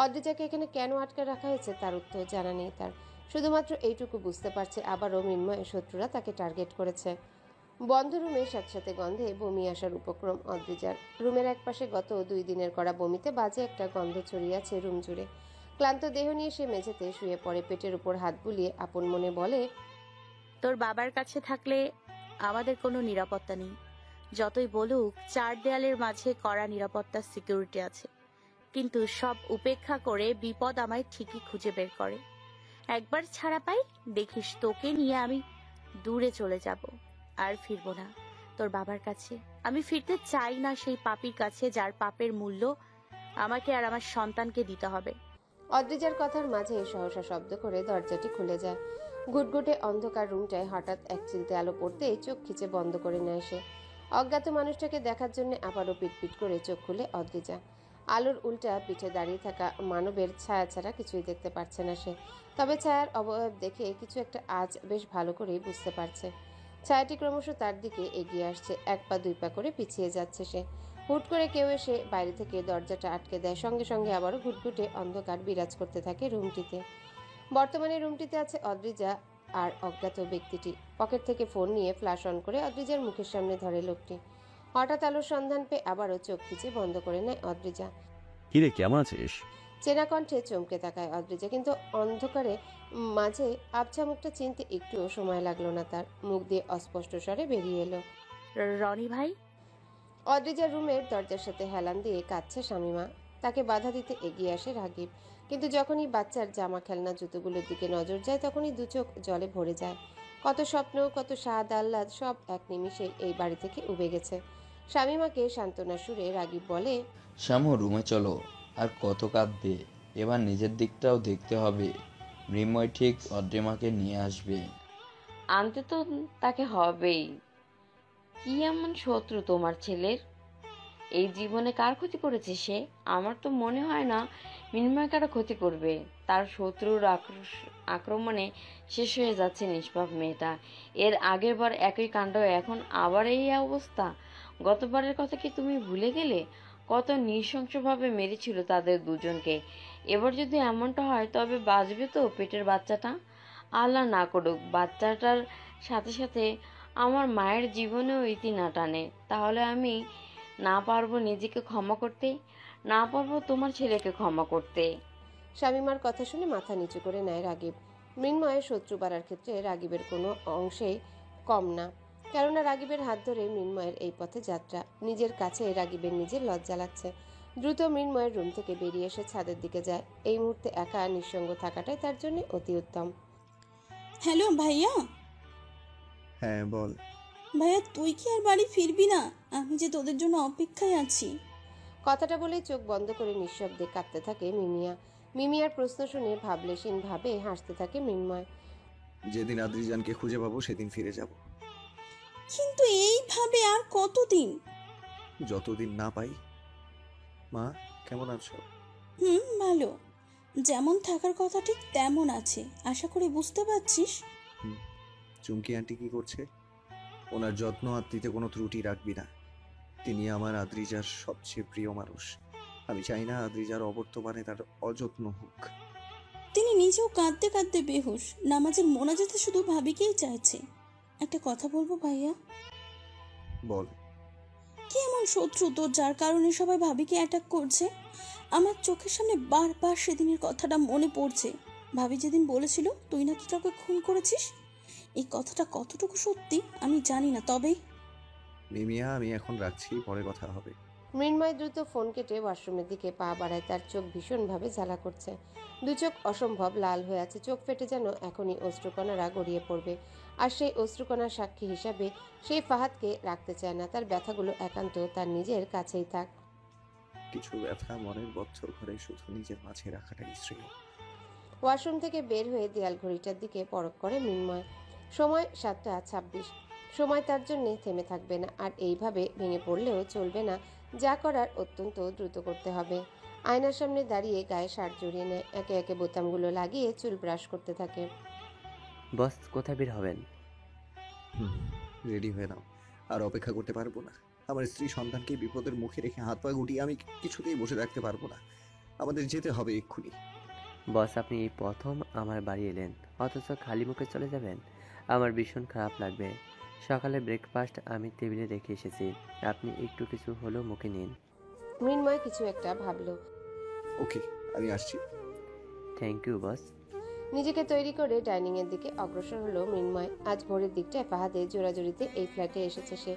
Speaker 3: অদ্রিজাকে এখানে কেন আটকে রাখা হয়েছে তার উত্তর জানা নেই তার। শুধুমাত্র এইটুকু বুঝতে পারছে আবারও মৃন্ময়ের শত্রুরা তাকে টার্গেট করেছে। বন্ধ রুমে স্যাঁতস্যাঁতে গন্ধে বমি আসার উপক্রম অদ্রিজার। রুমের একপাশে গত 2 দিনের করা বমিতে বাজে একটা গন্ধ ছড়িয়ে আছে রুম জুড়ে। ক্লান্ত দেহ নিয়ে সে মেঝেতে শুয়ে পড়ে, পেটের উপর হাত বুলিয়ে আপন মনে বলে,
Speaker 2: তোর বাবার কাছে থাকলে আমাদের কোনো নিরাপত্তা নেই। যতই বলুক 4 দেয়ালের মাঝে কড়া নিরাপত্তার সিকিউরিটি আছে, কিন্তু সব উপেক্ষা করে বিপদ আমায় ঠিকই খুঁজে বের করে। একবার ছাড়া পাই, দেখিস তোকে নিয়ে আমি দূরে চলে যাব, আর ফিরবো না। তোর বাবার কাছে। আমি ফিরতে চাই না সেই পাপীর কাছে যার পাপের মূল্য আমাকে আর আমার সন্তানকে দিতে হবে।
Speaker 3: অদ্রিজার কথার মাঝে সহসা শব্দ করে দরজাটি খুলে যায়। ঘুটঘুটে অন্ধকার রুমটায় হঠাৎ এক চিলতে আলো পড়তেই চোখ খিচে বন্ধ করে নেয় সে। অজ্ঞাত মানুষটাকে দেখার জন্য আবারও পিটপিট করে চোখ খুলে অদ্রিজা। আলোর উল্টা পিঠে দাঁড়িয়ে থাকা মানবের ছায়া ছাড়া কিছুই দেখতে পারছে না সে। তবে ছায়ার অবয়ব দেখে কিছু একটা আজ বেশ ভালো করেই বুঝতে পারছে। ছায়াটি ক্রমশ তার দিকে এগিয়ে আসছে, এক পা দুই পা করে পিছিয়ে যাচ্ছে সে। হুট করে কেউ এসে বাইরে থেকে দরজাটা আটকে দেয়, সঙ্গে সঙ্গে আবারও ঘুটঘুটে অন্ধকার বিরাজ করতে থাকে রুমটিতে। বর্তমানে রুমটিতে আছে অদ্রিজা আর অজ্ঞাত ব্যক্তিটি। পকেট থেকে ফোন নিয়ে ফ্ল্যাশ অন করে অদ্রিজার মুখের সামনে ধরে লোকটি। হঠাৎ আলোর সন্ধান পেয়ে আবারও চোখ খিচে বন্ধ করে নেয় অদ্রিজা।
Speaker 5: কিরে, কেমন আছিস?
Speaker 3: চেনা কণ্ঠে চমকে তাকায় অদ্রিজা, কিন্তু অন্ধকারে মাঝে আবছা মুখটা চিনতে একটুও সময় লাগলো না তার। মুখ দিয়ে অস্পষ্ট স্বরে বেরিয়ে এলো,
Speaker 2: রনি ভাই।
Speaker 3: অদ্রিজার রুমের দরজার সাথে হেলান দিয়ে কাঁদছে শামীমা। তাকে বাধা দিতে এগিয়ে আসে রাগীব, কিন্তু যখনই বাচ্চার জামা খেলনা জুতোগুলোর দিকে নজর যায় তখনই দু চোখ জলে ভরে যায়। কত স্বপ্ন, কত স্বাদ আহ্লাদ সব এক নিমিষে এই বাড়ি থেকে উবে গেছে। শামীমাকে সান্ত্বনা সুরে রাগীব বলে,
Speaker 6: শ্যামু, রুমে চলো। আর কত কাঁদবে? এবার নিজের দিকটাও দেখতে হবে। মৃন্ময় ঠিক অদ্রিমাকে নিয়ে আসবে।
Speaker 7: আনতে তো তাকে হবেই। কি এমন শত্রু তোমার ছেলের? এই জীবনে কার ক্ষতি করেছে সে? আমার তো মনে হয় না মৃন্ময় কারো ক্ষতি করবে। তার শত্রুর আক্রমণে শেষ হয়ে যাচ্ছে নিষ্পাপ মেয়েটা। এর আগের বার একই কাণ্ড, এখন আবার এই অবস্থা। গতবারের কথা কি তুমি ভুলে গেলে? কত নৃশংসভাবে মেরেছিল তাদের দুজনকে। এবার যদি এমনটা হয় তবে বাঁচবে তো পেটের বাচ্চাটা? আল্লাহ না করুক বাচ্চাটার সাথে সাথে আমার মায়ের জীবনেও ইতি না টানে। তাহলে আমি না পারবো নিজেকে ক্ষমা করতে, না পারবো তোমার ছেলেকে ক্ষমা করতে।
Speaker 3: শামীমার কথা শুনে মাথা নিচু করে নেয় রাগীব। মৃন্ময়ের শত্রু বাড়ার ক্ষেত্রে রাগীবের কোনো অংশেই কম না, কেননা রাগীবের হাত ধরে মৃন্ময়ের এই পথে যাত্রা। নিজের কাছে রাগীবের নিজের লজ্জা লাগছে। দ্রুত মৃন্ময়ের রুম থেকে বেরিয়ে এসে ছাদের দিকে যায়। এই মুহূর্তে একা নিঃসঙ্গ থাকাটাই তার জন্য অতি উত্তম।
Speaker 8: হ্যালো ভাইয়া।
Speaker 1: হ্যাঁ বল।
Speaker 8: ভাইয়া তুই কি আর বাড়ি ফিরবি না? আমি যে তোদের জন্য অপেক্ষায় আছি।
Speaker 3: কথাটা বলেই চোখ বন্ধ করে নিঃশব্দে কাঁদতে থাকে মিমিয়া। মিমিয়ার প্রশ্ন শুনে ভাবলেশীন ভাবে হাসতে থাকে মৃন্ময়।
Speaker 1: যেদিন আদ্রিজানকে খুঁজে পাবো সেদিন ফিরে যাব।
Speaker 8: কিন্তু এইভাবে আর কতদিন?
Speaker 1: যতদিন না পাই। মা কেমন আছো?
Speaker 8: ভালো। যেমন থাকার কথা ঠিক তেমন আছে, আশা করি বুঝতে পারছিস।
Speaker 1: চুমকি আন্টি কি করছে? ওনার যত্ন আত্মীতে কোনো ত্রুটি রাখবি না। তিনি আমার আদ্রিজার সবচেয়ে প্রিয় মানুষ। আমি চাই না আদ্রিজার অবর্তমানে তার অযত্ন হোক।
Speaker 8: তিনি নিজেও কাঁদতে কাঁদতে বেহুশ, নামাজের মোনাজাতে শুধু ভাবিকেই চাইছে। একটা কথা বলবো ভাইয়া?
Speaker 1: বল।
Speaker 8: কি এমন শত্রু তোর যার কারণে সবাই ভাবিকে অ্যাটাক করছে? আমার চোখের সামনে বারবার সেদিনের কথাটা মনে পড়ছে। ভাবি যেদিন বলেছিল তুই নাকি কাউকে খুন করেছিস। এই কথাটা কতটুকু সত্যি আমি জানি না, তবে
Speaker 1: মিমিয়া আমি এখন রাখছি, পরে কথা হবে।
Speaker 3: মৃন্ময় দ্রুত ফোন কেটে ওয়াশরুমের দিকে পা বাড়ায়। তার চোখ ভীষণভাবে জ্বালা করছে। দু চোখ অসম্ভব লাল হয়ে আছে, চোখ ফেটে যেন এখনই অশ্রুকণারা গড়িয়ে পড়বে। আর সেই অশ্রুকণার সাক্ষী হিসাবে সেই ফাহাদকে রাখতে চায় না। তার ব্যথাগুলো একান্ত তার নিজের কাছেই থাক।
Speaker 1: কিছু ব্যথা মনের বদ্ধ ঘরে শুধু নিজের মাঝে রাখাটাই শ্রেয়।
Speaker 3: ওয়াশরুম থেকে বের হয়ে দেয়াল ঘড়িটার দিকে পরখ করে মৃন্ময়। সময় 7:26। সময় তার জন্য থেমে থাকবে না, আর এইভাবে ভেঙে পড়লেও চলবে না। যা করার অত্যন্ত দ্রুত করতে হবে। আয়নার সামনে দাঁড়িয়ে গায়ে শার্ট জড়িয়ে নেয়, একে একে বোতামগুলো লাগিয়ে চুল ব্রাশ করতে থাকে।
Speaker 4: বস কোথায় বের হবেন?
Speaker 1: রেডি হয়ে নাও, আর অপেক্ষা করতে পারবো না। আমার স্ত্রী সন্তানকে বিপদের মুখে রেখে হাত পা গুটিয়ে আমি কিছুতেই বসে থাকতে পারবো না। আমাদের যেতে হবে এক্ষুনি।
Speaker 4: বস আপনি এই প্রথম আমার বাড়ি এলেন, অথচ খালি মুখে চলে যাবেন? আমার ভীষণ খারাপ লাগবে। সকালে ব্রেকফাস্ট আমি টেবিলে রেখে এসেছি, আপনি একটু কিছু হলেও মুখে নিন।
Speaker 3: মৃন্ময় কিছু একটা ভাবলো।
Speaker 1: ওকে, আমি আসছি।
Speaker 4: Thank you boss.
Speaker 3: নিজেকে তৈরি করে ডাইনিং এর দিকে অগ্রসর হলো মৃন্ময়। আজ ভোরের দিকটায় ফাহাদের জোড়াজুড়িতে এই ফ্ল্যাটে এসেছে সে।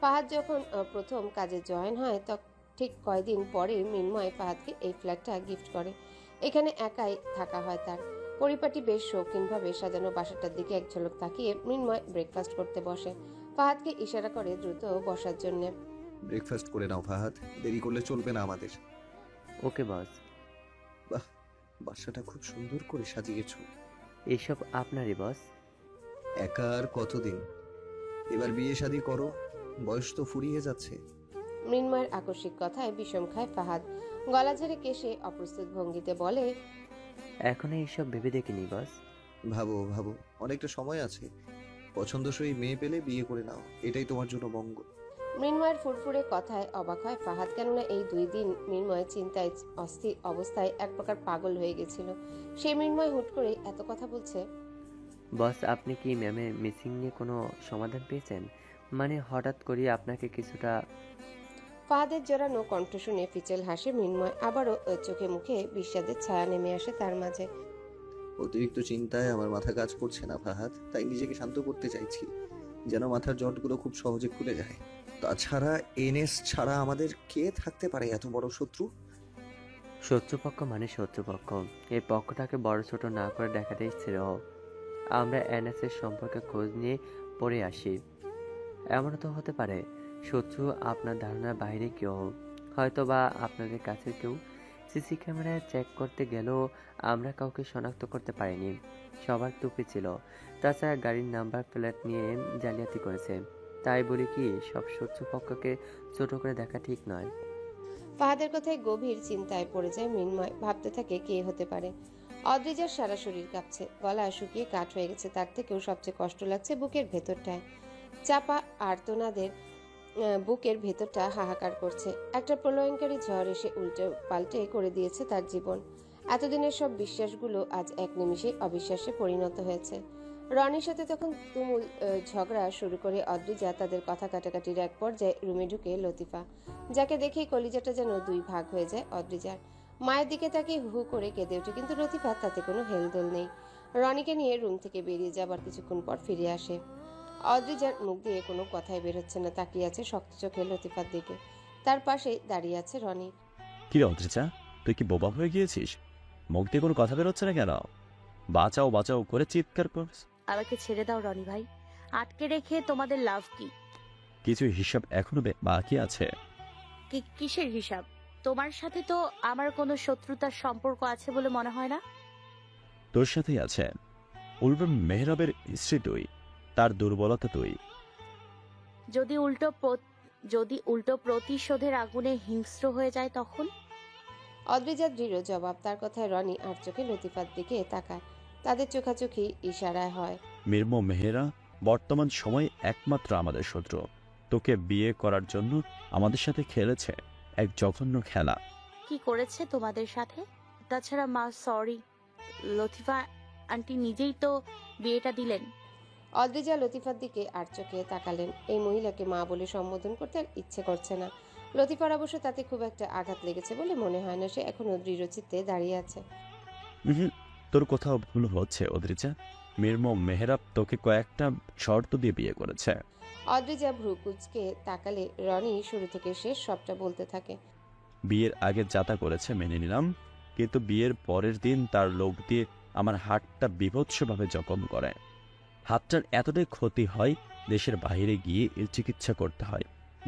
Speaker 3: ফাহাদ যখন প্রথম কাজে জয়েন হয় ঠিক কয়দিন পরে মৃন্ময় ফাহাদকে এই ফ্ল্যাটটা গিফট করে। এখানে একাই থাকা হয় তার। পরিপাটি বেশ শৌখিনভাবে সাজানো বাসাটার দিকে এক ঝলক তাকিয়ে মৃন্ময় ব্রেকফাস্ট করতে বসে। ফাহাদকে ইশারা করে দ্রুত বসার জন্য।
Speaker 1: ব্রেকফাস্ট করে নাও ফাহাদ, দেরি করলে চলবে না আমাদের।
Speaker 4: ওকে বস।
Speaker 1: বাহ, বাসাটা খুব সুন্দর করে সাজিয়েছো।
Speaker 4: এসব আপনারই বস।
Speaker 1: একা আর কতদিন? এবার বিয়ে শাদী করো, বয়স তো ফুরিয়ে যাচ্ছে।
Speaker 3: মৃন্ময়ের আকস্মিক কথায় বিষম খায় ফাহাদ। গলা ঝেড়ে কেশে অপ্রস্তুত ভঙ্গিতে বলে,
Speaker 4: এখনো এইসব ভেবে দেখিনি বস।
Speaker 1: ভাবো ভাবো, অনেকটা সময় আছে। পছন্দসই মেয়ে পেলে বিয়ে করে নাও, এটাই তোমার জন্য মঙ্গল।
Speaker 3: মৃন্ময়ের ফুরফুরে কথায় অবাক হয় ফাহাদ, কেননা এই 2 দিন মৃন্ময় চিন্তায় অস্থির অবস্থায় এক প্রকার পাগল হয়ে গেছিল। সেই মৃন্ময় হুট করে এত কথা বলছে।
Speaker 4: বস, আপনি কি ম্যামের মিসিং নিয়ে কোনো সমাধান পেয়েছেন? মানে হঠাৎ করে আপনাকে কিছুটা।
Speaker 3: ফাহাদের জোরানো কণ্ঠ শুনে ফিচেল হাসে মৃন্ময়। আবারও চোখে মুখে বিষাদের ছায়া নেমে আসে তার মাঝে।
Speaker 1: অতিরিক্ত চিন্তায় আমার মাথা কাজ করছে না ফাহাদ, তাই নিজেকে শান্ত করতে চাইছি, যেন মাথার জটগুলো খুব সহজে খুলে যায়। তাছাড়া এনএস ছাড়া আমাদের কে থাকতে পারে এত বড় শত্রু?
Speaker 4: শত্রুপক্ষ মানে শত্রুপক্ষ, এই পক্ষটাকে বড় ছোট না করে দেখাটাই শ্রেয়। আমরা এনএসের সম্পর্কে খোঁজ নিয়ে পড়ে আসি। এমনও তো হতে পারে শত্রু আপনার ধারণার বাইরে কেউ, হয়তো বা আপনাদের কাছে কেউ। সিসি ক্যামেরায় চেক করতে গেলেও আমরা কাউকে শনাক্ত করতে পারিনি। সবার টুপি ছিল, তাছাড়া গাড়ির নাম্বার প্লেট নিয়ে জালিয়াতি করেছে। তাই বলি কি, সব শত্রুপক্ষকে ছোট করে দেখা ঠিক নয়।
Speaker 3: ফাহাদের কথায় গভীর চিন্তায় পড়ে যায় মৃন্ময়। ভাবতে থাকে কে হতে পারে। অদ্রিজার সারা শরীর কাঁপছে, গলা শুকিয়ে কাঠ হয়ে গেছে। তার থেকেও সবচেয়ে কষ্ট লাগছে বুকের ভেতরটায়। চাপা আর্তনাদের বুকের ভেতরটা হাহাকার করছে। একটা প্রলয়ঙ্কারী ঝড় এসে উল্টে পাল্টে করে দিয়েছে তার জীবন। এতদিনের সব বিশ্বাসগুলো আজ এক নিমিষে অবিশ্বাসে পরিণত হয়েছে। রনির সাথে তখন তুমুল ঝগড়া শুরু করে অদ্রিজা। তাদের কথা কাটাকাটির এক পর্যায়ে রুমে ঢুকে লতিফা, যাকে দেখেই কলিজাটা যেন 2 ভাগ হয়ে যায় অদ্রিজার। মায়ের দিকে তাকে হু হু করে কেঁদে ওঠে, কিন্তু লতিফা তাতে কোনো হেলদোল নেই। রনিকে নিয়ে রুম থেকে বেরিয়ে যাবার কিছুক্ষণ পর ফিরে আসে। অদ্রিজার মুখ দিয়ে কোনো কথাই বের হচ্ছে না, তাকিয়ে আছে শক্ত চোখে লতিফার দিকে। তার পাশে দাঁড়িয়ে আছে রনি।
Speaker 5: কি রে অদ্রিজা, তুই কি বোবা হয়ে গিয়েছিস? মুখ দিয়ে কোনো কথা বেরোচ্ছে না কেন? বাঁচাও বাঁচাও করে চিৎকার করছ।
Speaker 2: আমাকে ছেড়ে দাও রনি ভাই, আটকে রেখে তোমাদের লাভ কি?
Speaker 5: কিছু হিসাব এখনো বাকি আছে।
Speaker 2: কিসের হিসাব? তোমার সাথে তো আমার কোনো শত্রুতার সম্পর্ক আছে বলে মনে হয় না।
Speaker 5: তোর সাথেই আছে। উল্টো মেহরাবের স্ত্রী তুই, তার দুর্বলতা তুই।
Speaker 2: যদি উল্টো প্রতিশোধের আগুনে হিংস্র হয়ে যায় তখন?
Speaker 3: অদ্রিজার দৃঢ় জবাব। তার কথায় রনি আর চোখে লতিফার দিকে তাকায়। তাদের চোখাচোখি ইশারায় হয়।
Speaker 5: মির্ম মেহেরা বর্তমান সময়ে একমাত্র আমাদের শত্রু। তোকে বিয়ে করার জন্য আমাদের সাথে খেলেছে এক জঘন্য খেলা।
Speaker 2: কি করেছে তোমাদের সাথে? তাছাড়া মা সরি, লতিফা আন্টি নিজেই তো বিয়েটা দিলেন।
Speaker 3: অদ্রিজা লতিফার দিকে আর চোখে তাকালেন। এই মহিলাকে মা বলে সম্বোধন করতে আর ইচ্ছে করছে না। লতিফার অবশ্য তাতে খুব একটা আঘাত লেগেছে বলে মনে হয় না। সে এখনো দৃঢ়চিত্তে দাঁড়িয়ে আছে।
Speaker 5: তোর কোথাও ভুল হচ্ছে অদ্রিজা। মির্ম মেহরাব তোকে কয়েকটা শর্ত দিয়ে বিয়ে করেছে।
Speaker 3: অদ্রিজা ভ্রু কুঁচকে তাকালে রনি শুরু থেকে শেষ সবটা বলতে থাকে।
Speaker 5: বিয়ের আগে যাতা করেছে মেনে নিলাম, কিন্তু বিয়ের পরের দিন তার লোক দিয়ে আমার হাতটা বীভৎসভাবে জখম করে। হাতটার এতটাই ক্ষতি হয়, দেশের বাইরে গিয়ে এর চিকিৎসা করতে হয়।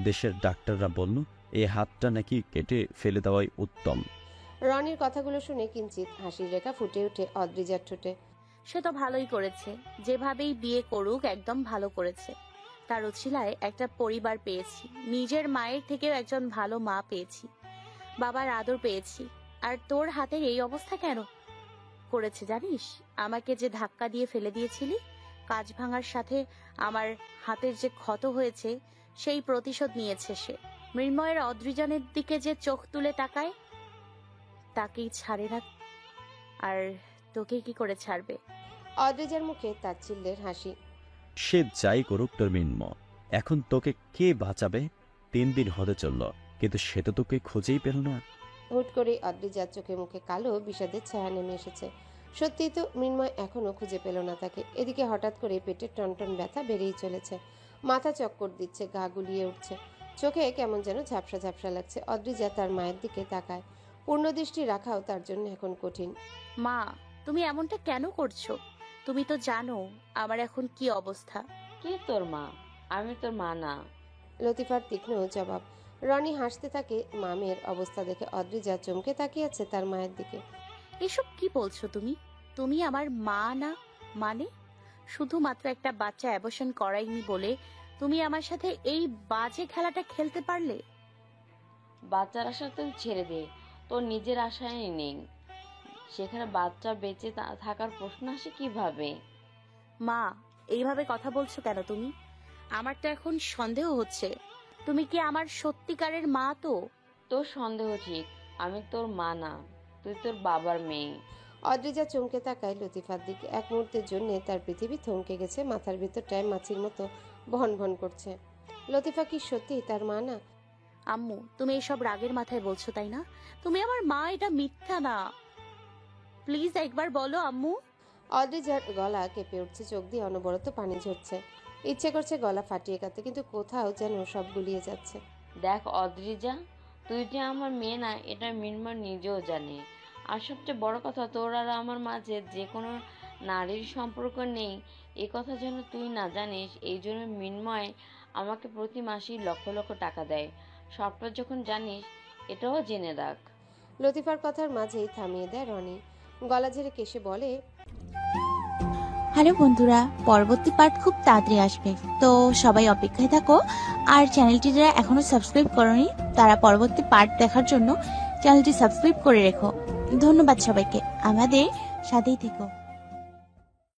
Speaker 5: দেশের ডাক্তাররা বলল এই হাতটা নাকি কেটে ফেলে দেওয়াই উত্তম।
Speaker 3: রনির কথাগুলো শুনে কিঞ্চিত হাসির রেখা ফুটে ওঠে অদ্রিজার ঠোঁটে।
Speaker 2: সে তো ভালোই করেছে, যেভাবেই বিয়ে করুক একদম ভালো করেছে। তার উছিলায় একটা পরিবার পেয়েছি, নিজের মায়ের থেকেও একজন ভালো মা পেয়েছি, বাবার আদর পেয়েছি। আর তোর হাতের এই অবস্থা কেন করেছে জানিস? আমাকে যে ধাক্কা দিয়ে ফেলে দিয়েছিলি, কাজ ভাঙার সাথে আমার হাতের যে ক্ষত হয়েছে সেই প্রতিশোধ নিয়েছে সে। মৃন্ময়ের অদ্রিজানের দিকে যে চোখ তুলে তাকায় তাকেই ছাড়ে না, আর তোকে কি করে ছাড়বে?
Speaker 3: অদ্রিজার মুখে তাচ্ছিল্যের হাসি।
Speaker 5: সে যাই করুক তোর মিন্ম, এখন তোকে কে বাঁচাবে? 3 দিন হতে চলল, কিন্তু সে তো তোকে খুঁজেই পেল না।
Speaker 3: হুট করে অদ্রিজার চোখে মুখে কালো বিষাদের ছায়া নেমে এসেছে। সত্যিই তো মৃন্ময় এখনো খুঁজে পেল না তাকে। এদিকে হঠাৎ করে পেটের টনটন ব্যথা বেড়েই চলেছে, মাথা চক্কর দিচ্ছে, গা গুলিয়ে উঠছে, চোখে কেমন যেন ঝাপসা ঝাপসা লাগছে। অদ্রিজা তার মায়ের দিকে তাকায়। পূর্ণ দৃষ্টি রাখাও তার জন্য এখন কঠিন।
Speaker 2: মা, তুমি এমনটা কেন করছো? তুমি তো জানো আমার এখন কি অবস্থা।
Speaker 7: কে তোর মা? আমি তোর মা না।
Speaker 3: লতিফার তীক্ষ্ণ জবাব। রনি হাসতে থাকে। মামের অবস্থা দেখে অদ্রিজা চমকে তাকিয়ে আছে তার মায়ের দিকে।
Speaker 2: এসব কি বলছো তুমি? তুমি আমার মা না মানে? শুধুমাত্র একটা বাচ্চা অ্যাবর্শন করাইনি বলে তুমি আমার সাথে এই বাজে খেলাটা খেলতে পারলে?
Speaker 7: বাচ্চার আশা তুই ছেড়ে দে, তোর নিজের আশায় নেই, সেখানে বাচ্চা বেঁচে থাকার প্রশ্ন আসে কিভাবে?
Speaker 2: মা, এইভাবে কথা বলছো কেন তুমি? আমার তো এখন সন্দেহ হচ্ছে, তুমি কি আমার সত্যিকারের মা? তো
Speaker 7: তোর সন্দেহ ঠিক, আমি তোর মা না, তুই তোর বাবার মেয়ে।
Speaker 3: অদ্রিজা চমকে তাকায় লতিফার দিকে। এক মুহূর্তের জন্য তার পৃথিবী থমকে গেছে। মাথার ভিতরটায় মাছির মতো ভন ভন করছে। লতিফা কি সত্যি তার মা না?
Speaker 2: আম্মু, তুমি এসব রাগের মাথায় বলছো তাই না? তুমি আমার মা, এটা মিথ্যা না। প্লিজ একবার বলো আম্মু।
Speaker 3: অদ্রিজার গলা কেঁপে উঠছে, চোখ দিয়ে অনবরত পানি ঝরছে। ইচ্ছে করছে গলা ফাটিয়ে কাঁদতে, কিন্তু কোথাও যেন সব গুলিয়ে যাচ্ছে।
Speaker 7: দেখ অদ্রিজা, তুই যে আমার মেয়ে না এটা মিনময় নিজেও জানে। আর সবচেয়ে বড় কথা, তোর আর আমার মাঝে যে কোনো নারীর সম্পর্ক নেই এ কথা যেন তুই না জানিস। এই জন্য মিনময় আমাকে প্রতি মাসেই লক্ষ লক্ষ টাকা দেয়। সবটা যখন জানিস এটাও জেনে রাখ।
Speaker 3: লতিফার কথার মাঝেই থামিয়ে দেয় রনি। গলা ঝেড়ে কেশে বলে,
Speaker 9: হ্যালো বন্ধুরা, পরবর্তী পার্ট খুব তাড়াতাড়ি আসবে, তো সবাই অপেক্ষায় থাকো। আর চ্যানেলটি যারা এখনো সাবস্ক্রাইব করোনি তারা পরবর্তী পার্ট দেখার জন্য চ্যানেলটি সাবস্ক্রাইব করে রেখো। ধন্যবাদ সবাইকে, আমাদের সাথেই থেকো।